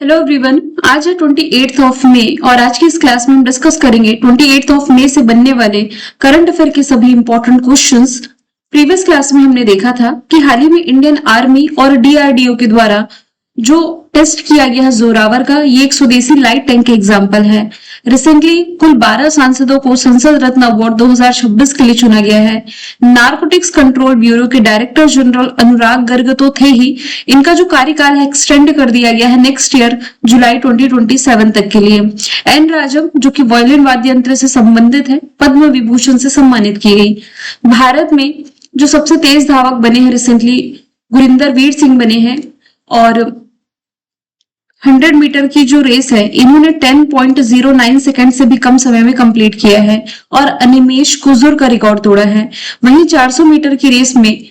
Hello everyone. आज है 28th of May और आज की इस क्लास में हम डिस्कस करेंगे 28th ऑफ मई से बनने वाले करंट अफेयर के सभी इंपॉर्टेंट क्वेश्चंस। प्रीवियस क्लास में हमने देखा था कि हाल ही में इंडियन आर्मी और डीआरडीओ के द्वारा जो टेस्ट किया गया है जोरावर का, ये एक स्वदेशी लाइट टैंक के एग्जाम्पल है। रिसेंटली कुल 12 सांसदों को संसद रत्न अवार्ड 2026 के लिए चुना गया है। नारकोटिक्स कंट्रोल ब्यूरो के डायरेक्टर जनरल अनुराग गर्ग तो थे ही, इनका जो कार्यकाल है एक्सटेंड कर दिया गया है नेक्स्ट ईयर जुलाई 2027 तक के लिए। एन राजम जो कि वायलिन वाद्य यंत्र से संबंधित है, पद्म विभूषण से सम्मानित की गई। भारत में जो सबसे तेज धावक बने हैं रिसेंटली, गुरिंदर वीर सिंह बने हैं और 100 मीटर की जो रेस है इन्होंने 10.09 सेकंड से भी कम समय में कंप्लीट किया है और अनिमेश कुजूर का रिकॉर्ड तोड़ा है। वहीं 400 मीटर की रेस में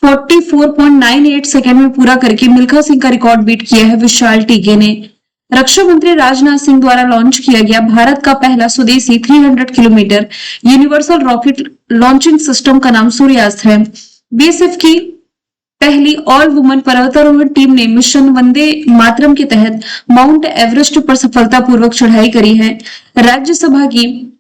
44.98 सेकंड में पूरा करके मिल्खा सिंह का रिकॉर्ड बीट किया है विशाल टीके ने। रक्षा मंत्री राजनाथ सिंह द्वारा लॉन्च किया गया भारत का पहला स्वदेशी 300 kilometre universal rocket launching system का नाम सूर्यास्त्र है। बीएसएफ की पहली ऑल वुमन पर्वतारोहण टीम ने मिशन वंदे मातरम के तहत माउंट एवरेस्ट पर सफलतापूर्वक चढ़ाई करी है। राज्यसभा की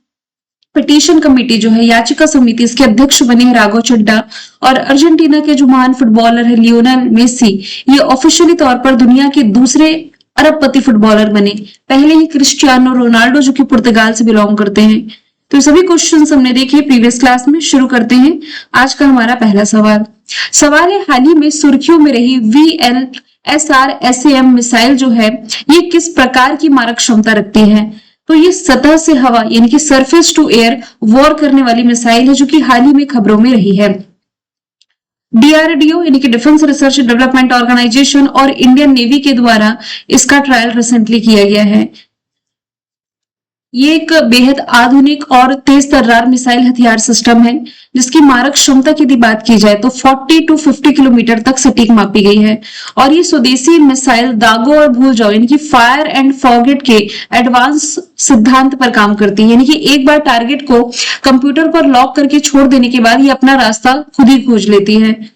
पिटीशन कमेटी जो है, याचिका समिति, इसके अध्यक्ष बने हैं राघव चड्ढा और अर्जेंटीना के जो महान फुटबॉलर है लियोनेल मेसी, ये ऑफिशियली तौर पर दुनिया के दूसरे अरबपति फुटबॉलर बने। पहले ही क्रिस्टियानो रोनाल्डो जो कि पुर्तगाल से बिलोंग करते हैं। तो सभी क्वेश्चंस हमने देखे प्रीवियस क्लास में। शुरू करते हैं आज का हमारा पहला सवाल है हाल ही में सुर्खियों में रही VLSR-SAM मिसाइल जो है ये किस प्रकार की मारक क्षमता रखती है? तो ये सतह से हवा यानी कि सरफेस टू एयर वॉर करने वाली मिसाइल है जो कि हाल ही में खबरों में रही है। डीआरडीओ यानी कि डिफेंस रिसर्च डेवलपमेंट ऑर्गेनाइजेशन और इंडियन नेवी के द्वारा इसका ट्रायल रिसेंटली किया गया है। ये एक बेहद आधुनिक और तेज तर्रार मिसाइल हथियार सिस्टम है जिसकी मारक क्षमता की यदि बात की जाए तो 40 to 50 किलोमीटर तक सटीक मापी गई है। और ये स्वदेशी मिसाइल दागो और भूल जाओ यानी कि फायर एंड फॉरगेट के एडवांस सिद्धांत पर काम करती है, यानी कि एक बार टारगेट को कंप्यूटर पर लॉक करके छोड़ देने के बाद ये अपना रास्ता खुद ही खोज लेती है।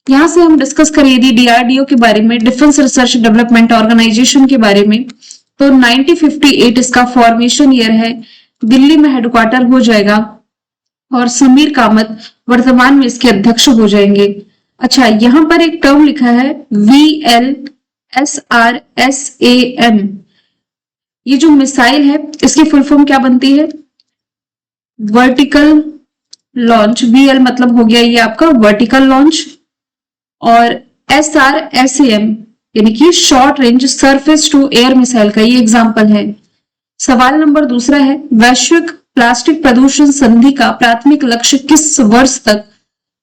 यहाँ से हम डिस्कस करें यदि डीआरडीओ के बारे में, डिफेंस रिसर्च डेवलपमेंट ऑर्गेनाइजेशन के बारे में, तो 1958 इसका फॉर्मेशन ईयर है। दिल्ली में हेडक्वार्टर हो जाएगा और समीर कामत वर्तमान में इसके अध्यक्ष हो जाएंगे। अच्छा, यहाँ पर एक टर्म लिखा है VLSR-SAM। ये जो मिसाइल है इसकी फुल फॉर्म क्या बनती है? Vertical launch. VL मतलब हो गया ये आपका वर्टिकल लॉन्च और SR-SAM यानी कि short range surface to air missile का ये एग्जाम्पल है। सवाल नंबर दूसरा है वैश्विक प्लास्टिक प्रदूषण संधि का प्राथमिक लक्ष्य किस वर्ष तक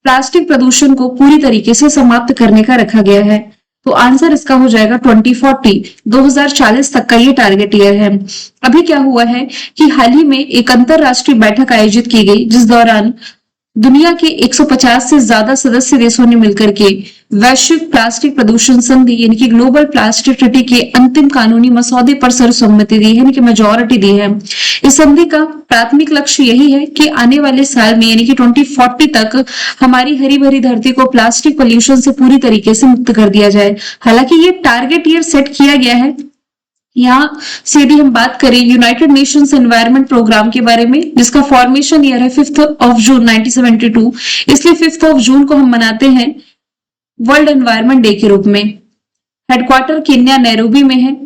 प्लास्टिक प्रदूषण को पूरी तरीके से समाप्त करने का रखा गया है? तो आंसर इसका हो जाएगा 2040 तक का ये टारगेट ईयर है। अभी क्या हुआ है कि हाल ही में एक अंतरराष्ट्रीय बैठक आयोजित की गई जिस दौरान दुनिया के 150 से ज्यादा सदस्य देशों ने मिलकर के वैश्विक प्लास्टिक प्रदूषण संधि यानी कि ग्लोबल प्लास्टिक ट्रीटी के अंतिम कानूनी मसौदे पर सर्वसम्मति दी है, यानी कि मेजोरिटी दी है। इस संधि का प्राथमिक लक्ष्य यही है कि आने वाले साल में यानी कि 2040 तक हमारी हरी भरी धरती को प्लास्टिक पोल्यूशन से पूरी तरीके से मुक्त कर दिया जाए। हालांकि ये टारगेट ईयर सेट किया गया है। यहाँ से यदि हम बात करें यूनाइटेड नेशंस एनवायरनमेंट प्रोग्राम के बारे में, जिसका फॉर्मेशन ईयर है 5 जून 1972, इसलिए 5 जून को हम मनाते हैं वर्ल्ड एनवायरनमेंट डे के रूप में। हेडक्वार्टर केन्या नैरोबी में है।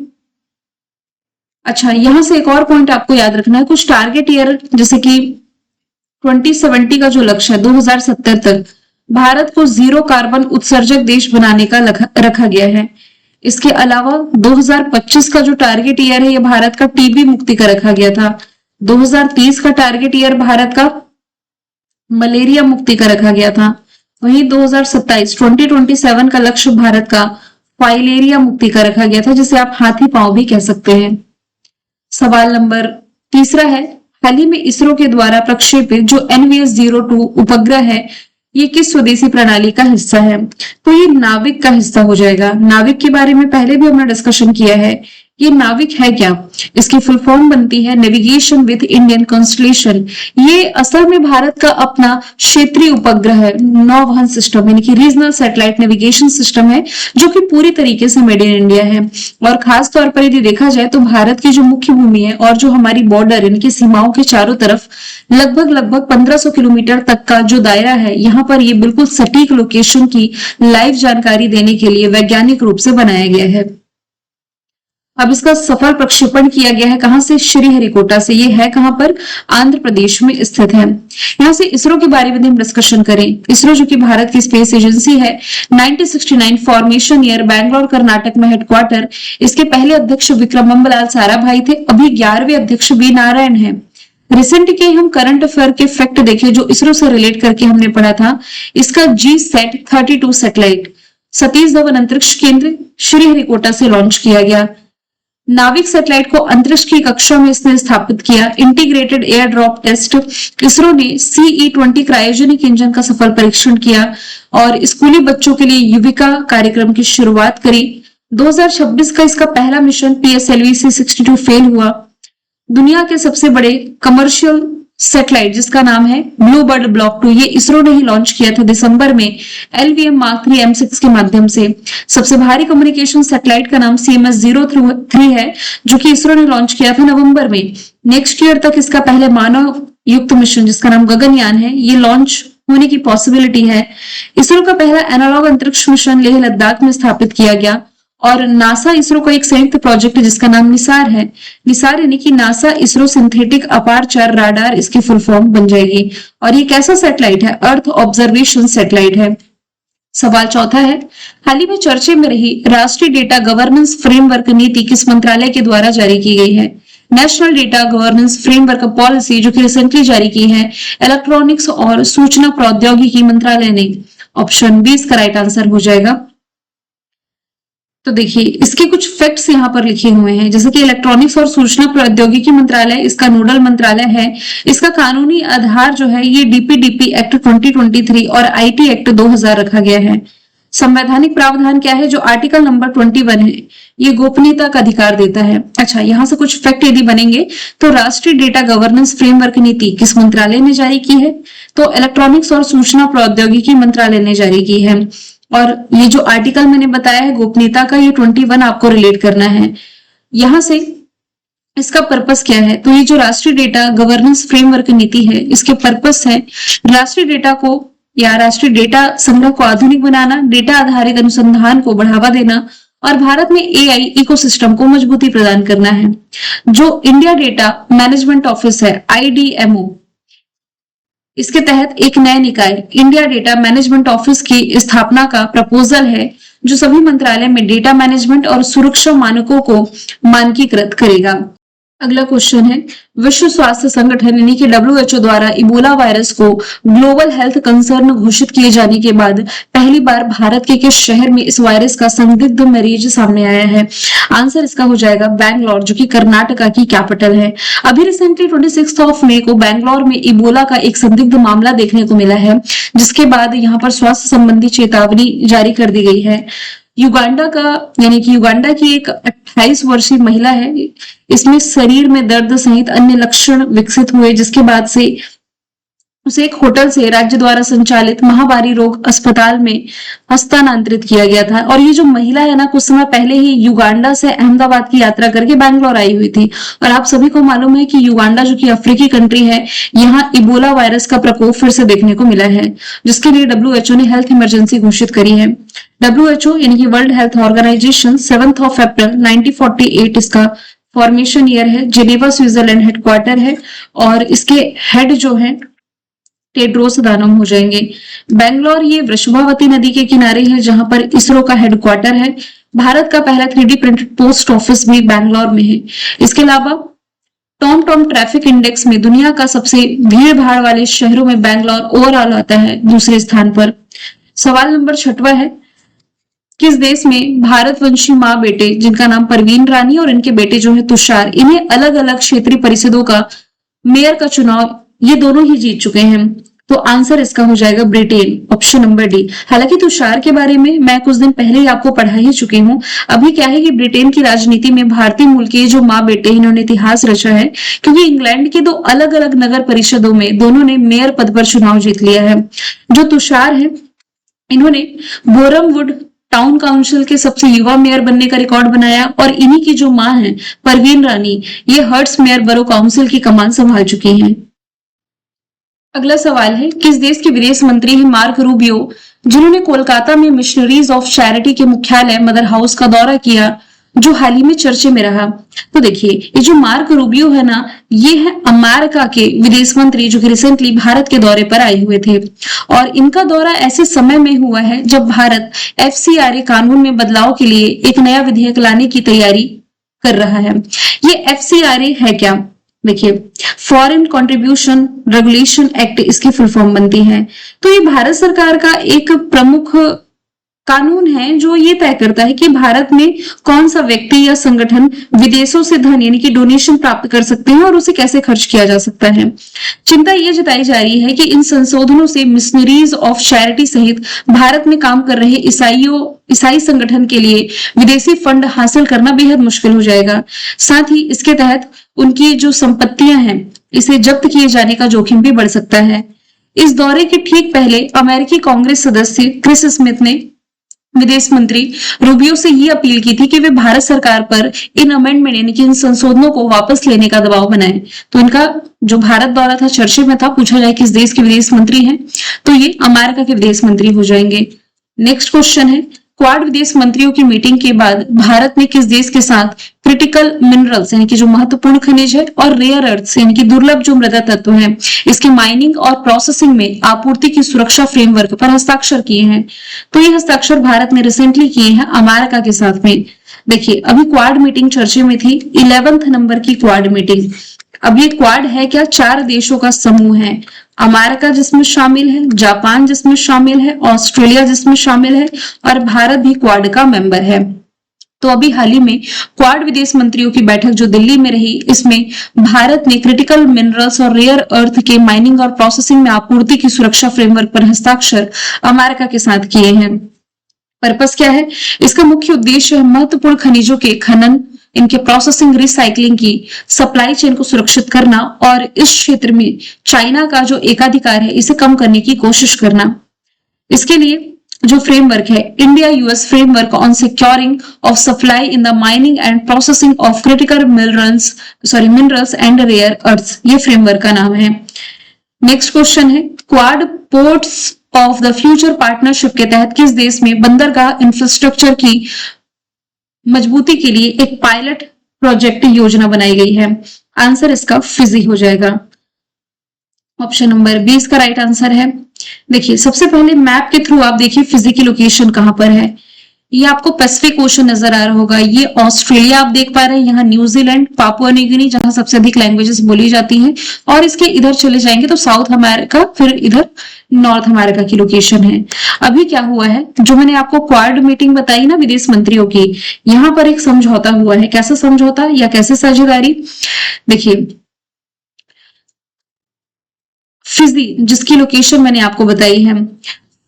अच्छा, यहां से एक और पॉइंट आपको याद रखना है, कुछ टारगेट ईयर जैसे कि 2070 का जो लक्ष्य है 2070 तक भारत को जीरो कार्बन उत्सर्जक देश बनाने का रखा गया है। इसके अलावा 2025 का जो टारगेट ईयर है ये भारत का टीबी मुक्ति का रखा गया था। 2030 का टारगेट ईयर भारत का मलेरिया मुक्ति का रखा गया था। वहीं 2027 का लक्ष्य भारत का फाइलेरिया मुक्ति का रखा गया था, जिसे आप हाथी पांव भी कह सकते हैं। सवाल नंबर तीसरा है हाल ही में इसरो के द्वारा प्रक्षेपित जो NVS-02 उपग्रह है ये किस स्वदेशी प्रणाली का हिस्सा है? तो ये नाविक का हिस्सा हो जाएगा। नाविक के बारे में पहले भी हमने डिस्कशन किया है। ये नाविक है क्या? इसकी फुल फॉर्म बनती है नेविगेशन विद इंडियन कॉन्स्टलेशन। ये असल में भारत का अपना क्षेत्रीय उपग्रह है, नौवहन सिस्टम यानी कि रीजनल सैटेलाइट नेविगेशन सिस्टम है, जो कि पूरी तरीके से मेड इन इंडिया है। और खास तौर पर यदि देखा जाए तो भारत की जो मुख्य भूमि है और जो हमारी बॉर्डर यानी कि सीमाओं के चारों तरफ लगभग 1500 किलोमीटर तक का जो दायरा है, यहाँ पर ये बिल्कुल सटीक लोकेशन की लाइव जानकारी देने के लिए वैज्ञानिक रूप से बनाया गया है। अब इसका सफल प्रक्षेपण किया गया है कहां से? श्रीहरिकोटा से। ये है कहां पर? आंध्र प्रदेश में स्थित है। यहां से इसरो के बारे में हम डिस्कशन करें। इसरो जो कि भारत की स्पेस एजेंसी है, 1969 फॉर्मेशन ईयर, बैंगलोर कर्नाटक में हेडक्वार्टर। इसके पहले अध्यक्ष विक्रम अम्बलाल साराभाई थे, अभी 11वें अध्यक्ष बी नारायण है। रिसेंट के हम करंट अफेयर के फैक्ट देखे जो इसरो से रिलेट करके हमने पढ़ा था। इसका GSAT-32 सैटेलाइट सतीश धवन अंतरिक्ष केंद्र श्रीहरिकोटा से लॉन्च किया गया। नाविक सैटेलाइट को अंतरिक्ष की कक्षा में इसने स्थापित किया। Integrated air drop test, ISRO ने CE-20 क्रायोजेनिक इंजन का सफल परीक्षण किया और स्कूली बच्चों के लिए युविका कार्यक्रम की शुरुआत करी। 2026 का इसका पहला मिशन PSLV C-62 फेल हुआ। दुनिया के सबसे बड़े कमर्शियल सैटेलाइट जिसका नाम है ब्लू बर्ड ब्लॉक 2, ये इसरो ने ही लॉन्च किया था दिसंबर में LVM Mark 3 M6 के माध्यम से। सबसे भारी कम्युनिकेशन सैटेलाइट का नाम CMS-03 है, जो कि इसरो ने लॉन्च किया था नवंबर में। नेक्स्ट ईयर तक इसका पहले मानव युक्त मिशन जिसका नाम गगनयान है, ये लॉन्च होने की पॉसिबिलिटी है। इसरो का पहला एनालॉग अंतरिक्ष मिशन लेह लद्दाख में स्थापित किया गया। और नासा इसरो का एक संयुक्त प्रोजेक्ट है जिसका नाम निसार है। निसार यानी कि NASA ISRO synthetic aperture radar, इसकी फुल फॉर्म बन जाएगी। और ये कैसा सैटेलाइट है? अर्थ ऑब्जर्वेशन सैटेलाइट है। सवाल चौथा है, हाल ही में चर्चे में रही राष्ट्रीय डेटा गवर्नेंस फ्रेमवर्क नीति किस मंत्रालय के द्वारा जारी की गई है? National data governance framework policy, जो कि रिसेंटली जारी की है इलेक्ट्रॉनिक्स और सूचना प्रौद्योगिकी मंत्रालय ने। ऑप्शन बी इसका राइट आंसर हो जाएगा। तो देखिए इसके कुछ फैक्ट्स यहाँ पर लिखे हुए हैं, जैसे कि इलेक्ट्रॉनिक्स और सूचना प्रौद्योगिकी मंत्रालय इसका नोडल मंत्रालय है। इसका कानूनी आधार जो है ये DPDP एक्ट 2023 और IT एक्ट 2000 रखा गया है। संवैधानिक प्रावधान क्या है? जो आर्टिकल नंबर 21 है, ये गोपनीयता का अधिकार देता है। अच्छा, यहाँ से कुछ फैक्ट यदि बनेंगे तो राष्ट्रीय डेटा गवर्नेंस फ्रेमवर्क नीति किस मंत्रालय ने जारी की है? तो इलेक्ट्रॉनिक्स और सूचना प्रौद्योगिकी मंत्रालय ने जारी की है। और ये जो आर्टिकल मैंने बताया है गोपनीयता का, ये 21 आपको रिलेट करना है। यहां से इसका पर्पस क्या है? तो ये जो राष्ट्रीय डेटा गवर्नेंस फ्रेमवर्क नीति है, इसके पर्पस है राष्ट्रीय डेटा को या राष्ट्रीय डेटा संग्रह को आधुनिक बनाना, डेटा आधारित अनुसंधान को बढ़ावा देना और भारत में AI इकोसिस्टम को मजबूती प्रदान करना है। जो इंडिया डेटा मैनेजमेंट ऑफिस है IDMO, इसके तहत एक नया निकाय इंडिया डेटा मैनेजमेंट ऑफिस की स्थापना का प्रपोजल है, जो सभी मंत्रालय में डेटा मैनेजमेंट और सुरक्षा मानकों को मानकीकृत करेगा। अगला क्वेश्चन है, विश्व स्वास्थ्य संगठन यानी कि WHO द्वारा इबोला वायरस को ग्लोबल हेल्थ कंसर्न घोषित किए जाने के बाद पहली बार भारत के किस शहर में इस वायरस का संदिग्ध मरीज सामने आया है? आंसर इसका हो जाएगा बैंगलोर, जो कि कर्नाटका की कैपिटल है। अभी रिसेंटली 26 मई को बैंगलोर में इबोला का एक संदिग्ध मामला देखने को मिला है, जिसके बाद यहाँ पर स्वास्थ्य संबंधी चेतावनी जारी कर दी गई है। युगांडा का यानी कि युगांडा की एक 28 वर्षीय महिला है, इसमें शरीर में दर्द सहित अन्य लक्षण विकसित हुए, जिसके बाद से उसे एक होटल से राज्य द्वारा संचालित महामारी रोग अस्पताल में हस्तांतरित किया गया था। और ये जो महिला है ना, कुछ समय पहले ही युगांडा से अहमदाबाद की यात्रा करके बैंगलोर आई हुई थी। और आप सभी को मालूम है कि युगांडा जो कि अफ्रीकी कंट्री है, यहाँ इबोला वायरस का प्रकोप फिर से देखने को मिला है, जिसके लिए WHO ने हेल्थ इमरजेंसी घोषित करी है। WHO यानी कि वर्ल्ड हेल्थ ऑर्गेनाइजेशन 7 अप्रैल 1948 इसका फॉर्मेशन ईयर है। जेनेवा स्विट्जरलैंड हेडक्वार्टर है और इसके हेड जो है टेड्रोस अधानोम हो जाएंगे। बेंगलोर ये वृषभावती नदी के किनारे है, जहां पर इसरो का हेडक्वार्टर है। भारत का पहला 3D प्रिंटेड पोस्ट ऑफिस भी बेंगलोर में है। इसके अलावा टॉम ट्रैफिक इंडेक्स में दुनिया का सबसे भीड़ भाड़ वाले शहरों में बेंगलोर ओवरऑल आता है दूसरे स्थान पर। सवाल नंबर 6वां है, किस देश में भारतवंशी माँ बेटे जिनका नाम परवीन रानी और इनके बेटे जो है तुषार, इन्हें अलग अलग क्षेत्रीय परिषदों का मेयर का चुनाव ये दोनों ही जीत चुके हैं। तो आंसर इसका हो जाएगा ब्रिटेन, ऑप्शन नंबर डी। हालांकि तुषार के बारे में मैं कुछ दिन पहले ही आपको पढ़ा ही चुकी हूँ। अभी क्या है कि ब्रिटेन की राजनीति में भारतीय मूल के जो माँ बेटे हैं, इन्होंने इतिहास रचा है, क्योंकि इंग्लैंड के दो अलग अलग नगर परिषदों में दोनों ने मेयर पद पर चुनाव जीत लिया है। जो तुषार है, इन्होंने बोरमवुड टाउन काउंसिल के सबसे युवा मेयर बनने का रिकॉर्ड बनाया, और इन्हीं की जो माँ है परवीन रानी, ये हर्ट्स मेयर बरो काउंसिल की कमान संभाल चुकी हैं। अगला सवाल है, किस देश के विदेश मंत्री हैं मार्क रूबियो, जिन्होंने कोलकाता में मिशनरीज ऑफ चैरिटी के मुख्यालय मदर हाउस का दौरा किया, जो हाल ही में चर्चे में रहा। तो देखिए, ये जो मार्क रूबियो है ना, ये है अमेरिका के विदेश मंत्री, जो कि रिसेंटली भारत के दौरे पर आए हुए थे। और इनका दौरा ऐसे समय में हुआ है जब भारत FCRA कानून में बदलाव के लिए एक नया विधेयक लाने की तैयारी कर रहा है। ये FCRA है क्या? देखिए, फॉरेन कंट्रीब्यूशन रेगुलेशन एक्ट इसकी फुल फॉर्म बनती है। तो ये भारत सरकार का एक प्रमुख कानून है जो ये तय करता है कि भारत में कौन सा व्यक्ति या संगठन विदेशों से धन यानी कि डोनेशन प्राप्त कर सकते हैं और उसे कैसे खर्च किया जा सकता है। चिंता ये जताई जा रही है कि इन संशोधनों से मिशनरीज ऑफ चैरिटी सहित भारत में काम कर रहे ईसाई संगठन के लिए विदेशी फंड हासिल करना बेहद मुश्किल हो जाएगा। साथ ही इसके तहत उनकी जो संपत्तियां हैं, इसे जब्त किए जाने का जोखिम भी बढ़ सकता है। इस दौरे के ठीक पहले अमेरिकी कांग्रेस सदस्य क्रिस स्मिथ ने विदेश मंत्री रूबियो से ये अपील की थी कि वे भारत सरकार पर इन अमेंडमेंट यानी कि इन संशोधनों को वापस लेने का दबाव बनाएं। तो इनका जो भारत दौरा था चर्चे में था, पूछा जाए किस देश के विदेश मंत्री हैं, तो ये अमेरिका के विदेश मंत्री हो जाएंगे। नेक्स्ट क्वेश्चन है, क्वाड विदेश मंत्रियों की मीटिंग के बाद भारत ने किस देश के साथ क्रिटिकल मिनरल्स यानी कि जो महत्वपूर्ण खनिज है और रेयर अर्थ्स यानी कि दुर्लभ जो मृदा तत्व है, इसके माइनिंग और प्रोसेसिंग में आपूर्ति की सुरक्षा फ्रेमवर्क पर हस्ताक्षर किए हैं। तो ये हस्ताक्षर भारत ने रिसेंटली किए हैं अमेरिका के साथ में। देखिए, अभी क्वाड मीटिंग चर्चे में थी, 11th नंबर की क्वाड मीटिंग। अब ये क्वाड है क्या? 4 देशों का समूह है। अमेरिका जिसमें शामिल है, जापान जिसमें शामिल है, ऑस्ट्रेलिया जिसमें शामिल है, और भारत भी क्वाड का मेंबर है। तो अभी हाल ही में क्वाड विदेश मंत्रियों की बैठक जो दिल्ली में रही, इसमें भारत ने क्रिटिकल मिनरल्स और रेयर अर्थ के माइनिंग और प्रोसेसिंग में आपूर्ति की सुरक्षा फ्रेमवर्क पर हस्ताक्षर अमेरिका के साथ किए हैं। पर्पस क्या है? इसका मुख्य उद्देश्य है महत्वपूर्ण खनिजों के खनन, इनके प्रोसेसिंग, रिसाइकलिंग की सप्लाई चेन को सुरक्षित करना और इस क्षेत्र में चाइना का जो एकाधिकार है इसे कम करने की कोशिश करना। इसके लिए जो फ्रेमवर्क है, India US framework on securing of supply in the mining and processing of critical minerals and rare earths, ये फ्रेमवर्क का नाम है। नेक्स्ट क्वेश्चन है, quad ports of the future partnership के तहत किस देश में बंदरगाह इंफ्रास्ट्रक्चर की मजबूती के लिए एक पायलट प्रोजेक्ट योजना बनाई गई है? आंसर इसका फिजी हो जाएगा, ऑप्शन नंबर 20 का राइट आंसर है। देखिए, सबसे पहले मैप के थ्रू आप देखिए फिजी की लोकेशन कहां पर है। ये आपको पैसिफिक ओशन नजर आ रहा होगा, ये ऑस्ट्रेलिया आप देख पा रहे हैं, यहाँ न्यूजीलैंड, पापुआ न्यू गिनी जहां सबसे अधिक लैंग्वेजेस बोली जाती हैं, और इसके इधर चले जाएंगे तो साउथ अमेरिका, फिर इधर नॉर्थ अमेरिका की लोकेशन है। अभी क्या हुआ है, जो मैंने आपको क्वाड मीटिंग बताई ना विदेश मंत्रियों की, यहाँ पर एक समझौता हुआ है। कैसा समझौता या कैसे साझेदारी? देखिए, फिजी जिसकी लोकेशन मैंने आपको बताई है,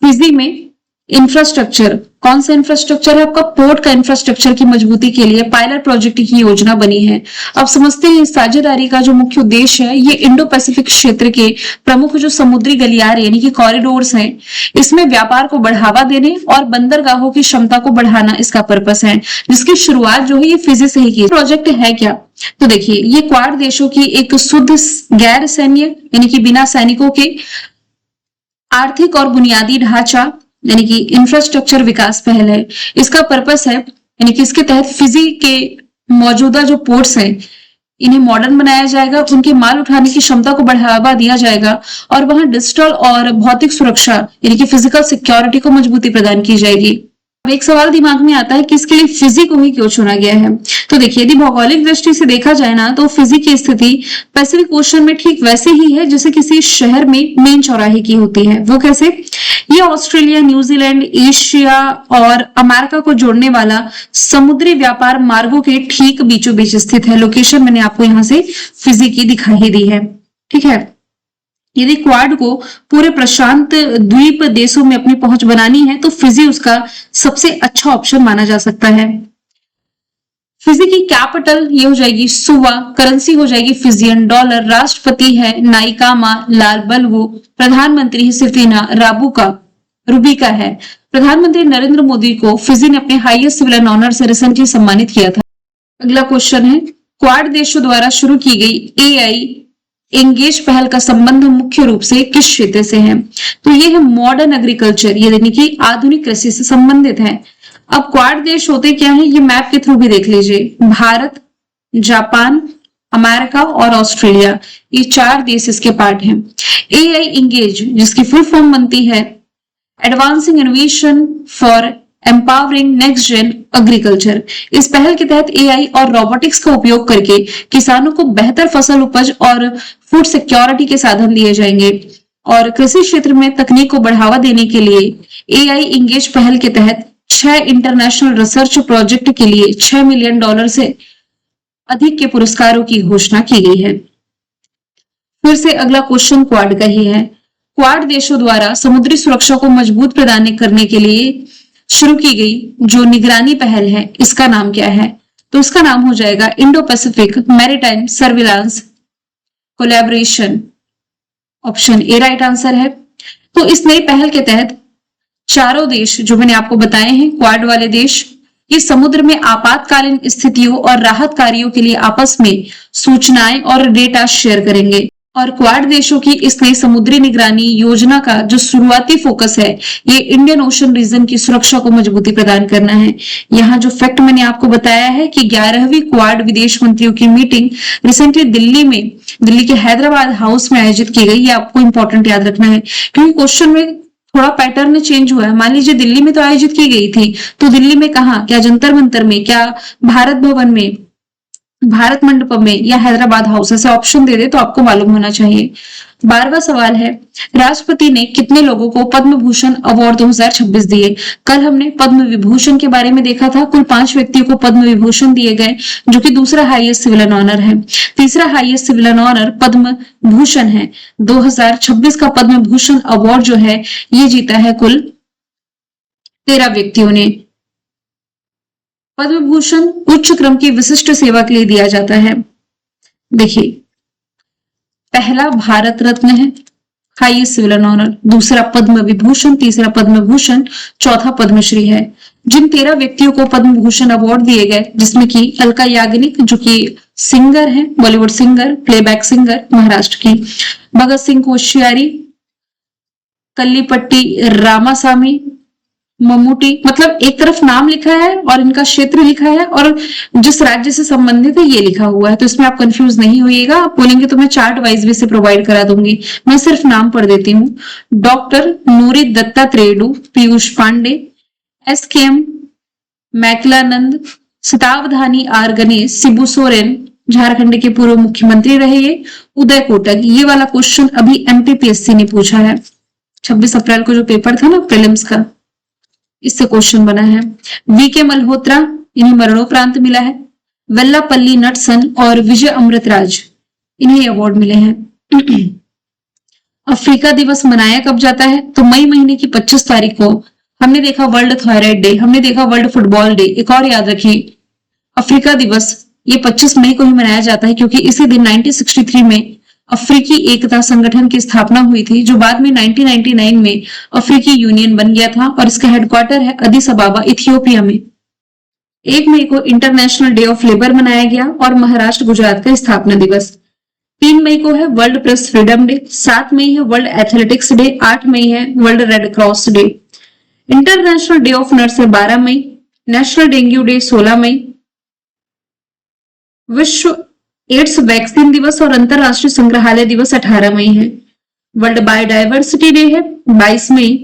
फिजी में इंफ्रास्ट्रक्चर, कौन सा इंफ्रास्ट्रक्चर है आपका? पोर्ट का इंफ्रास्ट्रक्चर की मजबूती के लिए पायलट प्रोजेक्ट की योजना बनी है। अब समझते हैं इस साझेदारी का जो मुख्य उद्देश्य है, ये इंडो पैसिफिक क्षेत्र के प्रमुख जो समुद्री गलियारे यानी कि कॉरिडोर्स हैं, इसमें व्यापार को बढ़ावा देने और बंदरगाहों की क्षमता को बढ़ाना इसका पर्पस है, जिसकी शुरुआत जो है ये फिजी से ही की। प्रोजेक्ट है क्या? तो देखिए, ये क्वाड देशों की एक शुद्ध गैर सैन्य यानी कि बिना सैनिकों के आर्थिक और बुनियादी ढांचा यानी कि इंफ्रास्ट्रक्चर विकास पहल है। इसका पर्पस है यानी कि इसके तहत फिजी के मौजूदा जो पोर्ट्स हैं इन्हें मॉडर्न बनाया जाएगा, उनके माल उठाने की क्षमता को बढ़ावा दिया जाएगा, और वहां डिजिटल और भौतिक सुरक्षा यानी कि फिजिकल सिक्योरिटी को मजबूती प्रदान की जाएगी। अब एक सवाल दिमाग में आता है कि इसके लिए फिजी को ही क्यों चुना गया है? तो देखिए, यदि भौगोलिक दृष्टि से देखा जाए ना, तो फिजी की स्थिति पैसिफिक ओशन में ठीक वैसे ही है जैसे किसी शहर में मेन चौराहे की होती है। वो कैसे? ये ऑस्ट्रेलिया, न्यूजीलैंड, एशिया और अमेरिका को जोड़ने वाला समुद्री व्यापार मार्गों के ठीक बीचों बीच स्थित है। लोकेशन मैंने आपको यहाँ से फिजी की दिखा ही दी है, ठीक है। यदि क्वाड को पूरे प्रशांत द्वीप देशों में अपनी पहुंच बनानी है तो फिजी उसका सबसे अच्छा ऑप्शन माना जा सकता है। फिजी की कैपिटल ये हो जाएगी सुवा, करेंसी हो जाएगी फिजियन डॉलर, राष्ट्रपति है नाइकामा लाल बलवो, प्रधानमंत्री है सिफिना रुबिका है। प्रधानमंत्री नरेंद्र मोदी को फिजी ने अपने हाईएस्ट सिविलियन ऑनर से रिसेंटली सम्मानित किया था। अगला क्वेश्चन है, क्वाड देशों द्वारा शुरू की गई एआई एंगेज पहल का संबंध मुख्य रूप से किस क्षेत्र से है? तो ये है मॉडर्न एग्रीकल्चर, ये यानी कि आधुनिक कृषि से संबंधित है। अब क्वाड देश होते क्या है, ये मैप के थ्रू भी देख लीजिए। भारत, जापान, अमेरिका और ऑस्ट्रेलिया, ये 4 देश इसके पार्ट हैं। एआई एंगेज जिसकी फुल फॉर्म बनती है advancing innovation for empowering next gen agriculture. इस पहल के तहत एआई और रोबोटिक्स का उपयोग करके किसानों को बेहतर फसल उपज और फूड सिक्योरिटी के साधन दिए जाएंगे और कृषि क्षेत्र में तकनीक को बढ़ावा देने के लिए एआई एंगेज पहल के तहत 6 इंटरनेशनल रिसर्च प्रोजेक्ट के लिए $6 मिलियन से अधिक के पुरस्कारों की घोषणा की गई है। फिर से अगला क्वेश्चन क्वाड का ही है। क्वाड देशों द्वारा समुद्री सुरक्षा को मजबूत प्रदान करने के लिए शुरू की गई जो निगरानी पहल है, इसका नाम क्या है? तो इसका नाम हो जाएगा Indo Pacific maritime surveillance collaboration. Option A right answer है। तो इस नई पहल के तहत चारों देश जो मैंने आपको बताए हैं क्वाड वाले देश, ये समुद्र में आपातकालीन स्थितियों और राहत कार्यों के लिए आपस में सूचनाएं और डेटा शेयर करेंगे। और क्वाड देशों की इस नई समुद्री निगरानी योजना का जो शुरुआती फोकस है, ये इंडियन ओशन रीजन की सुरक्षा को मजबूती प्रदान करना है। यहाँ जो फैक्ट मैंने आपको बताया है कि 11वीं क्वाड विदेश मंत्रियों की मीटिंग रिसेंटली दिल्ली के हैदराबाद हाउस में आयोजित की गई, ये आपको इंपॉर्टेंट याद रखना है क्योंकि क्वेश्चन में थोड़ा पैटर्न चेंज हुआ है। मान लीजिए दिल्ली में तो आयोजित की गई थी, तो दिल्ली में कहाँ, क्या जंतर मंतर में, क्या भारत भवन में, भारत मंडपम में या हैदराबाद हाउस, ऐसे ऑप्शन दे दे तो आपको मालूम होना चाहिए। 12वां सवाल है, राष्ट्रपति ने कितने लोगों को पद्म भूषण अवार्ड 2026 दिए? कल हमने पद्म विभूषण के बारे में देखा था। कुल 5 व्यक्तियों को पद्म विभूषण दिए गए जो कि दूसरा हाईएस्ट सिविलियन ऑनर है। तीसरा highest civilian honour Padma Bhushan है। 2026 का पद्म भूषण अवार्ड जो है ये जीता है कुल 13 व्यक्तियों ने। पद्म भूषण उच्च क्रम की विशिष्ट सेवा के लिए दिया जाता है। देखिए, पहला भारत रत्न है हाईएस्ट सिविलियन ऑनर, दूसरा पद्म विभूषण, तीसरा पद्म भूषण, चौथा पद्मश्री है। जिन 13 व्यक्तियों को पद्म भूषण अवार्ड दिए गए जिसमें कि अलका याग्निक जो कि सिंगर है, Bollywood singer, playback singer Maharashtra की, भगत सिंह कोश्यारी, कल्लीपट्टी रामासामी, मम्मूटी, मतलब एक तरफ नाम लिखा है और इनका क्षेत्र लिखा है और जिस राज्य से संबंधित है ये लिखा हुआ है, तो इसमें आप कंफ्यूज नहीं होइएगा। आप बोलेंगे तो मैं चार्ट वाइज भी इसे प्रोवाइड करा दूंगी, मैं सिर्फ नाम पढ़ देती हूँ। Doctor Noori Dattatreya, Piyush Pandey, SKM Maikalanand, Shatavadhani R Ganesh, Shibu Soren, Jharkhand के पूर्व मुख्यमंत्री रहे ये, उदय कोटक। ये वाला क्वेश्चन अभी MPPSC ने पूछा है, 26 अप्रैल को जो पेपर था ना प्रीलिम्स का, इससे क्वेश्चन बना है। VK मल्होत्रा, इन्हें मरणोपरांत मिला है। वेल्लापल्ली नटसन और विजय अमृतराज, इन्हें अवार्ड मिले हैं। अफ्रीका दिवस मनाया कब जाता है? तो मई महीने की 25 तारीख को। हमने देखा वर्ल्ड थायराइड डे, हमने देखा वर्ल्ड फुटबॉल डे। एक और याद रखिए, अफ्रीका दिवस ये 25 मई को ही मनाया जाता है क्योंकि इसी दिन 1963 में अफ्रीकी एकता संगठन की स्थापना हुई थी जो बाद में 1999 में अफ्रीकी यूनियन बन गया था और इसका हेडक्वार्टर है अदिस अबाबा, इथियोपिया में। 1 मई को इंटरनेशनल डे ऑफ लेबर मनाया गया और महाराष्ट्र गुजरात का स्थापना दिवस। 3 मई को है वर्ल्ड प्रेस फ्रीडम डे, 7 मई है वर्ल्ड एथलेटिक्स डे, 8 मई है world red cross day. International day of nurse है 12 मई, नेशनल डेंगू डे 16 मई, विश्व एड्स वैक्सीन दिवस और अंतरराष्ट्रीय संग्रहालय दिवस 18 मई है। वर्ल्ड बायोडायवर्सिटी डे है 22 मई,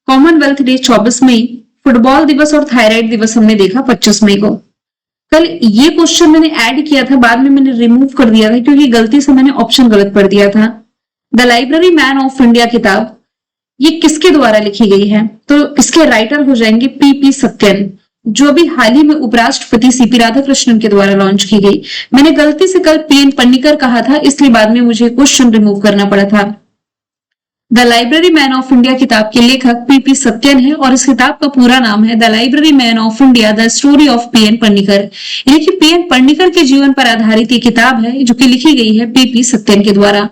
कॉमनवेल्थ डे 24 मई, फुटबॉल दिवस और थायराइड दिवस हमने देखा 25 मई को। कल ये क्वेश्चन मैंने ऐड किया था, बाद में मैंने रिमूव कर दिया था क्योंकि गलती से मैंने ऑप्शन गलत पढ़ दिया था। The library man of India किताब ये किसके द्वारा लिखी गई है? तो इसके राइटर हो जाएंगे PP सत्यन, जो अभी हाल ही में उपराष्ट्रपति CP राधाकृष्णन के द्वारा लॉन्च की गई। मैंने गलती से कल PN पन्नीकर कहा था, इसलिए बाद में मुझे क्वेश्चन रिमूव करना पड़ा था। The library man of India किताब के लेखक पीपी सत्यन है और इस किताब का पूरा नाम है the library man of India the story of PN Panikkar. यानी कि पीएन पन्नीकर के जीवन पर आधारित ये किताब है जो कि लिखी गई है पीपी सत्यन के द्वारा।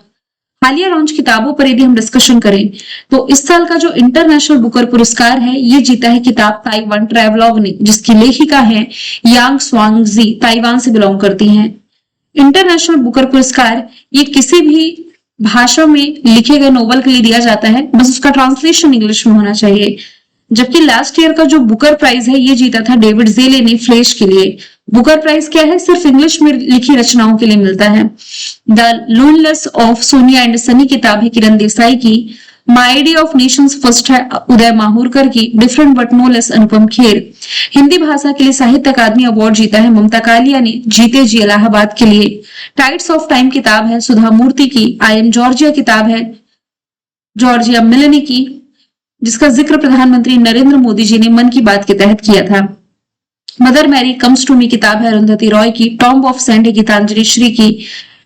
हालिया लॉन्च किताबों पर यदि हम डिस्कशन करें तो इस साल का जो इंटरनेशनल बुकर पुरस्कार है ये जीता है किताब ताइवान ट्रैवलॉग ने, जिसकी लेखिका है यांग स्वांगजी, ताइवान से बिलोंग करती हैं। इंटरनेशनल बुकर पुरस्कार ये किसी भी भाषा में लिखे गए नोवेल के लिए दिया जाता है, बस उसका ट्रांसलेशन इंग्लिश में होना चाहिए। जबकि लास्ट ईयर का जो बुकर प्राइज है ये जीता था डेविड ज़ेले ने फ्लेश के लिए। बुकर प्राइज क्या है? सिर्फ इंग्लिश में लिखी रचनाओं के लिए मिलता है। The loneliness of Sonia and Sunny किताब है किरण देसाई की। My idea of nations first है उदय माहूरकर की। Different but no less Anupam Kher. Hindi भाषा के लिए साहित्य अकादमी अवार्ड जीता है ममता कालिया ने जीते जी इलाहाबाद के लिए। टाइड्स ऑफ टाइम किताब है सुधा मूर्ति की। आई एम जॉर्जिया किताब है जॉर्जिया मिलनी की, जिसका जिक्र प्रधानमंत्री नरेंद्र मोदी जी ने मन की बात के तहत किया था। Mother Mary comes to me किताब है अरुंधति रॉय की। टॉम्ब ऑफ सेंट है गीतांजलि श्री की।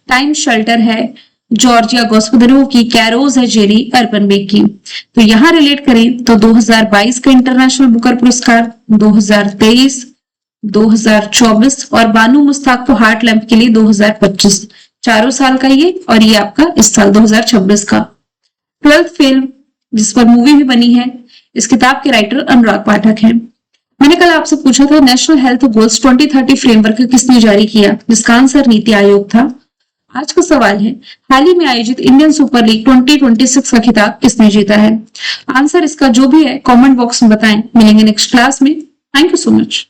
टाइम शेल्टर है जॉर्जिया गोस्पदरोव की। कैरोज है जेरी अर्पनबेक की। तो यहाँ रिलेट करें तो 2022 का इंटरनेशनल बुकर पुरस्कार, 2023, 2024 और बानू मुस्ताक को हार्ट लैम्प के लिए 2025, चारों साल का ये, और ये आपका इस साल 2026 का। 12th फेल जिस पर मूवी भी बनी है, इस किताब के राइटर अनुराग पाठक हैं। मैंने कल आपसे पूछा था नेशनल हेल्थ गोल्स 2030 फ्रेमवर्क किसने जारी किया, जिसका आंसर नीति आयोग था। आज का सवाल है हाल ही में आयोजित इंडियन सुपर लीग 2026 का खिताब किसने जीता है। आंसर इसका जो भी है कमेंट बॉक्स में बताएं। मिलेंगे नेक्स्ट क्लास में। Thank you so much.